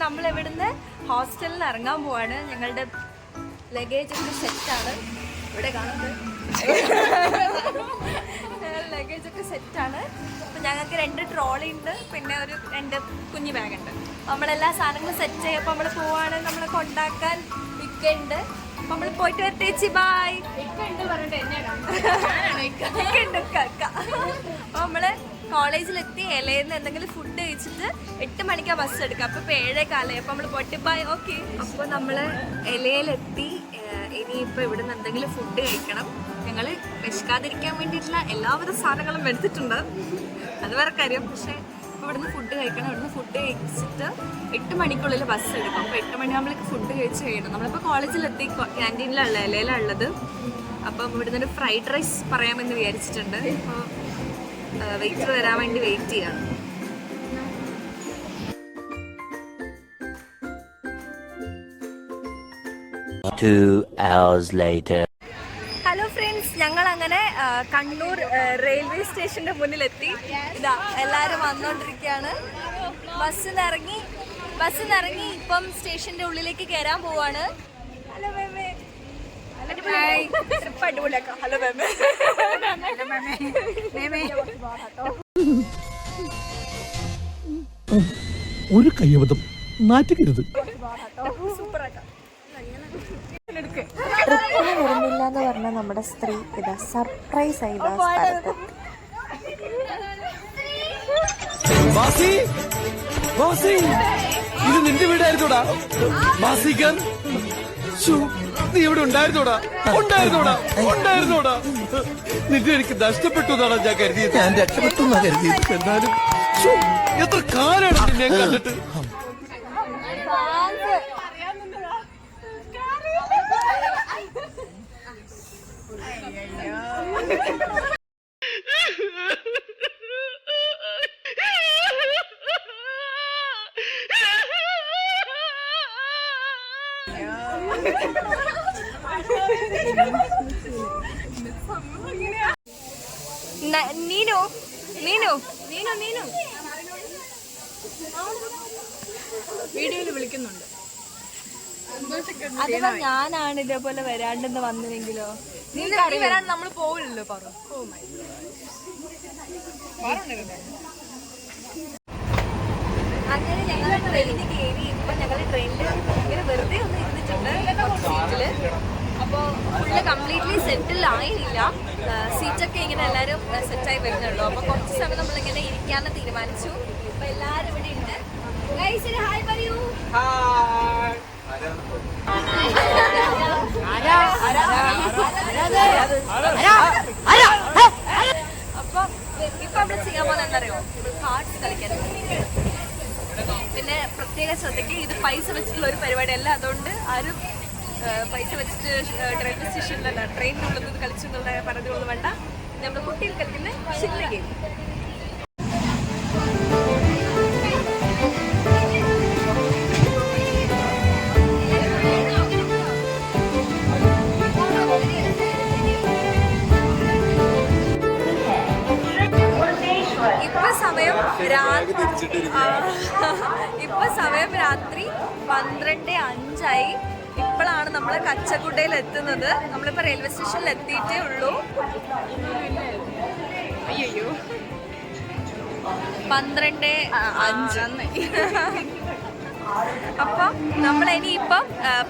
നമ്മൾ ഇവിടുന്ന് ഹോസ്റ്റലിൽ നിന്ന് ഇറങ്ങാൻ പോവാണ്. ഞങ്ങളുടെ ലഗേജ് ഒക്കെ സെറ്റാണ്, ഇവിടെ കാണുന്നത്. ലഗേജ് ഒക്കെ സെറ്റാണ്. അപ്പം ഞങ്ങൾക്ക് 2 ട്രോളി ഉണ്ട്, പിന്നെ ഒരു 2 കുഞ്ഞു ബാഗുണ്ട്. നമ്മളെല്ലാ സാധനങ്ങളും സെറ്റ് ചെയ്യുമ്പോൾ നമ്മൾ പോവാണ്. നമ്മളെ കൊണ്ടാക്കാൻ ഇക്കുണ്ട്. അപ്പം നമ്മൾ പോയിട്ട് വരട്ടേച്ചി. ബായ്. അപ്പം നമ്മൾ കോളേജിലെത്തി ഇലയിൽ എന്തെങ്കിലും ഫുഡ് കഴിച്ചിട്ട് 8 മണിക്കാണ് ബസ് എടുക്കുക. അപ്പോൾ 7:15. അപ്പോൾ നമ്മൾ പോയിട്ട് ബായ്. ഓക്കെ. അപ്പോൾ നമ്മൾ ഇലയിലെത്തി. ഇനിയിപ്പോൾ ഇവിടുന്ന് എന്തെങ്കിലും ഫുഡ് കഴിക്കണം. ഞങ്ങൾ വിശക്കാതിരിക്കാൻ വേണ്ടിയിട്ടുള്ള എല്ലാവിധ സാധനങ്ങളും എടുത്തിട്ടുണ്ട്, അത് വേറെ കാര്യം. പക്ഷേ ഇപ്പോൾ ഇവിടുന്ന് ഫുഡ് കഴിക്കണം. ഇവിടുന്ന് ഫുഡ് കഴിച്ചിട്ട് 8 മണിക്കുള്ളിൽ ബസ് എടുക്കും. അപ്പോൾ 8 മണിയാകുമ്പോഴേക്ക് ഫുഡ് കഴിച്ച് കഴിയണം. നമ്മളിപ്പോൾ കോളേജിലെത്തി, ക്യാൻറ്റീനിലുള്ള ഇലയിലുള്ളത്. അപ്പം ഇവിടുന്ന് ഒരു ഫ്രൈഡ് റൈസ് പറയാമെന്ന് വിചാരിച്ചിട്ടുണ്ട്. അപ്പോൾ വെയിറ്റർ വരാൻ വേണ്ടി വെയിറ്റ് ചെയ്യാണ്. ഹലോ ഫ്രണ്ട്സ്, ഞങ്ങൾ അങ്ങനെ കണ്ണൂർ റെയിൽവേ സ്റ്റേഷന്റെ മുന്നിലെത്തി. ഇതാ എല്ലാവരും വന്നോണ്ടിരിക്കുകയാണ്. ബസ്സിന്നിറങ്ങി ഇപ്പം സ്റ്റേഷന്റെ ഉള്ളിലേക്ക് കയറാൻ പോവാണ്. ഹലോ മേമേ. ട്രിപ്പ് അടിപൊളിയാക്കാം. ഹലോ മേമേ. ഒരു കയ്യബദ്ധം നാറ്റുകരുത്. സൂപ്പറാക്കാം. ട്രിപ്പിന് വരുന്നില്ല എന്ന് പറഞ്ഞ നമ്മുടെ സ്ത്രീ ഇതാ സർപ്രൈസ് ആയി സ്ഥലത്ത്. ഇത് നിന്റെ വീടായിരുന്നോടാ മാസിക്കാൻ? നീ ഇവിടെ ഉണ്ടായിരുന്നോടാ? നിന്റെ എനിക്ക് നഷ്ടപ്പെട്ടു എന്നാണ് ഞാൻ കരുതിയത്. ഞാൻ രക്ഷപ്പെട്ടു എന്നാ കരുതിയത്. എന്നാലും എത്ര കാലാണ് ഞാൻ കണ്ടിട്ട്. നീനു വീഡിയോയിൽ വിളിക്കുന്നുണ്ട്. അഥവാ ഞാനാണ് ഇതേപോലെ വരാണ്ടെന്ന് വന്നില്ലെങ്കിലോ? നീ വരാണ്ട് നമ്മൾ പോവില്ലല്ലോ. അങ്ങനെ ഞങ്ങൾ ട്രെയിനിൽ കയറി. ഇപ്പൊ ഞങ്ങൾ ട്രെയിനിൽ ഇങ്ങനെ വെറുതെ ഒന്ന് ഇരുന്നിട്ടുണ്ട് സീറ്റില്. അപ്പോൾ ഫുള്ള് കംപ്ലീറ്റ്ലി സെറ്റിൽ ആയില്ല. സീറ്റൊക്കെ ഇങ്ങനെ എല്ലാവരും സെറ്റായി വരുന്നുള്ളൂ. അപ്പോൾ കുറച്ച് സമയം നമ്മളിങ്ങനെ ഇരിക്കാന്ന് തീരുമാനിച്ചു. അപ്പോൾ എല്ലാവരും ഇവിടെ ഉണ്ട്. ഹായ് പറയൂ. അപ്പൊ ഇപ്പൊ നമ്മൾ ചെയ്യാൻ പോകുന്നത് എന്താ അറിയോ? കാർഡ്സ് കളിക്കാൻ. പിന്നെ പ്രത്യേക ശ്രദ്ധയ്ക്ക് ഇത് പൈസ വെച്ചിട്ടുള്ള ഒരു പരിപാടിയല്ല. അതുകൊണ്ട് ആരും പൈസ വെച്ചിട്ട് റെയിൽവേ സ്റ്റേഷനിലല്ല ട്രെയിനിനുള്ളത് കളിച്ചു എന്നുള്ള പറഞ്ഞതൊന്നും വേണ്ട. നമ്മൾ കുട്ടികൾ കളിക്കുന്ന ചില്ല ഗെയിം. ഇപ്പൊ സമയം രാത്രി 12:05. ഇപ്പോഴാണ് നമ്മൾ കച്ചക്കുട്ടയിൽ എത്തുന്നത്. നമ്മളിപ്പോൾ റെയിൽവേ സ്റ്റേഷനിൽ എത്തിയിട്ടേ ഉള്ളൂ. അയ്യോ 12:05. അപ്പം നമ്മളിനിയിപ്പം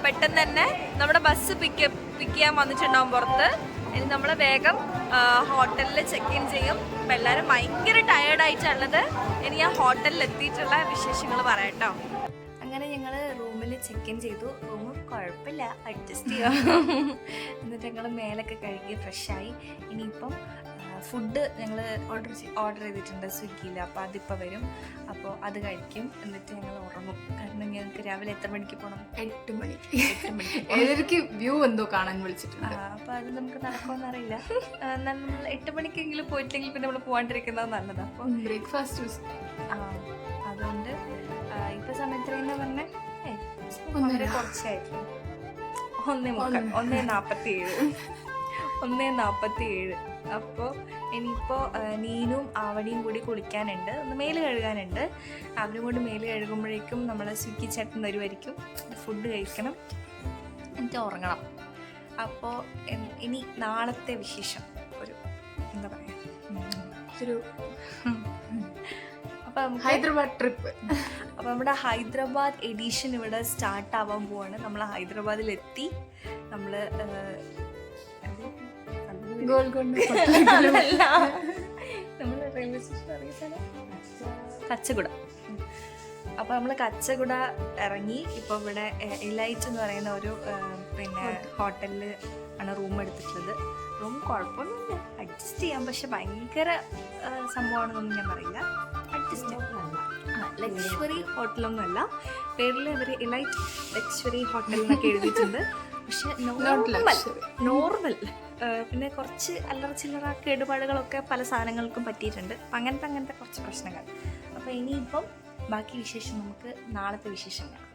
പെട്ടെന്ന് തന്നെ നമ്മുടെ ബസ് പിക്ക് ചെയ്യാൻ വന്നിട്ടുണ്ടാവും പുറത്ത്. ഇനി നമ്മൾ വേഗം ഹോട്ടലിൽ ചെക്ക് ഇൻ ചെയ്യും. അപ്പം എല്ലാവരും ഭയങ്കര ടയേർഡായിട്ടുള്ളത്. ഇനി ആ ഹോട്ടലിൽ എത്തിയിട്ടുള്ള വിശേഷങ്ങൾ പറയാട്ടോ. അങ്ങനെ ഞങ്ങൾ റൂമിൽ ചെക്ക് ഇൻ ചെയ്തു. റൂം കുഴപ്പമില്ല, അഡ്ജസ്റ്റ് ചെയ്യാം. എന്നിട്ട് ഞങ്ങൾ മേലൊക്കെ കഴുകി ഫ്രഷായി. ഇനിയിപ്പം ഫുഡ് ഞങ്ങൾ ഓർഡർ ചെയ്തിട്ടുണ്ട് സ്വിഗ്ഗിയിൽ. അപ്പോൾ അതിപ്പോൾ വരും. അപ്പോൾ അത് കഴിക്കും. എന്നിട്ട് ഞങ്ങൾ ഉറങ്ങും. കാരണം ഞങ്ങൾക്ക് രാവിലെ എത്ര മണിക്ക് പോകണം? 8 മണിക്ക്. 7 വ്യൂ എന്തോ കാണാൻ വിളിച്ചിട്ടുണ്ട്. അപ്പോൾ അത് നമുക്ക് നടക്കുമെന്നറിയില്ല. എന്നാൽ നമ്മൾ 8 മണിക്കെങ്കിലും പോയിട്ടില്ലെങ്കിൽ പിന്നെ നമ്മൾ പോകാണ്ടിരിക്കുന്നത് നല്ലതാണ്. അപ്പോൾ ബ്രേക്ക്ഫാസ്റ്റ് അതുകൊണ്ട് ഇപ്പോൾ സമയത്ത് തന്നെ പറഞ്ഞേ കുറച്ചായിട്ടുള്ളൂ. 1:47. 1:47. അപ്പോൾ ഇനിയിപ്പോൾ നീനും ആവണിയും കൂടി കുളിക്കാനുണ്ട്, ഒന്ന് മേല് കഴുകാനുണ്ട്. അവരും കൂടി മേല് കഴുകുമ്പോഴേക്കും നമ്മൾ സ്വിഗ്ഗി ചേട്ടൻ വരുമായിരിക്കും. ഫുഡ് കഴിക്കണം, എന്നിട്ട് ഉറങ്ങണം. അപ്പോൾ ഇനി നാളത്തെ വിശേഷം ഒരു എന്താ പറയുക, ഒരു അപ്പോൾ നമുക്ക് ഹൈദരാബാദ് ട്രിപ്പ്. അപ്പോൾ നമ്മുടെ ഹൈദരാബാദ് എഡിഷൻ ഇവിടെ സ്റ്റാർട്ട് ആവാൻ പോവാണ്. നമ്മൾ ഹൈദരാബാദിലെത്തി. നമ്മൾ ഗോൽക്കൊണ്ട നമ്മൾ റെയിൽവേ സ്റ്റേഷൻ അറിയ സ്ഥലം കച്ചകുട. അപ്പോൾ നമ്മൾ കച്ചകുട ഇറങ്ങി. ഇപ്പോൾ ഇവിടെ എലൈറ്റ് എന്ന് പറയുന്ന ഒരു പിന്നെ ഹോട്ടലിൽ ആണ് റൂം എടുത്തിട്ടുള്ളത്. റൂം കുഴപ്പമൊന്നുമില്ല, അഡ്ജസ്റ്റ് ചെയ്യാം. പക്ഷെ ഭയങ്കര സംഭവമാണെന്നൊന്നും ഞാൻ പറയില്ല. അഡ്ജസ്റ്റ് ലക്ഷറി ഹോട്ടലൊന്നുമല്ല. പേരിൽ അവർ എലൈറ്റ് ലക്ഷറി ഹോട്ടൽ എന്നൊക്കെ എഴുതിയിട്ടുണ്ട്. പക്ഷെ നോർമൽ. പിന്നെ കുറച്ച് അല്ലറ ചില്ലറ കേടുപാടുകളൊക്കെ പല സാധനങ്ങൾക്കും പറ്റിയിട്ടുണ്ട്. അപ്പം അങ്ങനത്തെ കുറച്ച് പ്രശ്നങ്ങൾ. അപ്പോൾ ഇനിയിപ്പം ബാക്കി വിശേഷം നമുക്ക് നാളത്തെ വിശേഷം കാണാം.